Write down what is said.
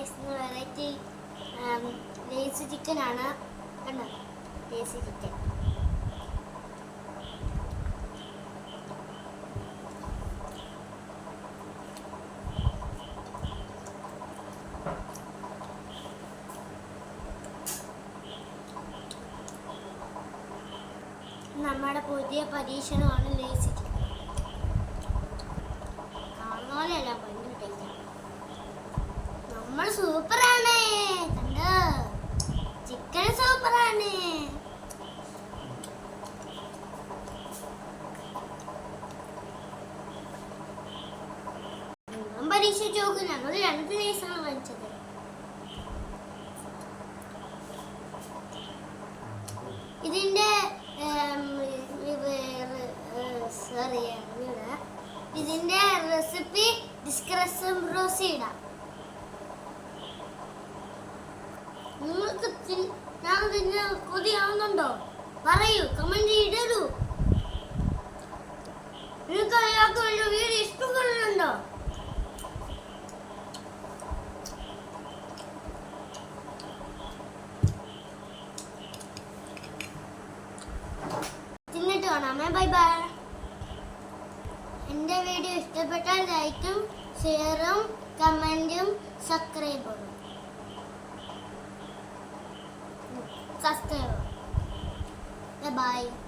Guys, variety lace chicken ആണ്. കണ്ടോ, lace chicken. നമ്മുടെ പുതിയ പരീക്ഷണമാണ് ലേസ് ചിക്കൻ. കാണുന്ന പോലെയല്ല, ഭയങ്കര ടേസ്റ്റ്. നമ്മൾ സൂപ്പറാണ്, കണ്ടോ, ചിക്കൻ സൂപ്പറാണ്. പരീക്ഷിച്ച് നോക്കും. ഞങ്ങൾ 2 ലേസാണ് വാങ്ങിച്ചത്. ഇതിന്റെ ഇതിന്റെ റെസിപ്പി ഡിസ്ക്രിപ്ഷൻ ബോക്സിൽ ഇടാം. നിങ്ങൾക്ക് ഞാൻ ഇതിന് കൊതിയാവുന്നുണ്ടോ? പറയൂ, കമന്റ് ഇടൂ. നിങ്ങൾക്ക് അയാൾക്ക് വീഡിയോ ഇഷ്ടപ്പെടുന്നുണ്ടോ? തിന്നിട്ട് കാണാമേ. Bye bye. എൻ്റെ വീഡിയോ ഇഷ്ടപ്പെട്ടാൽ ലൈക്കും ഷെയറും കമൻറ്റും സബ്സ്ക്രൈബും. Bye bye.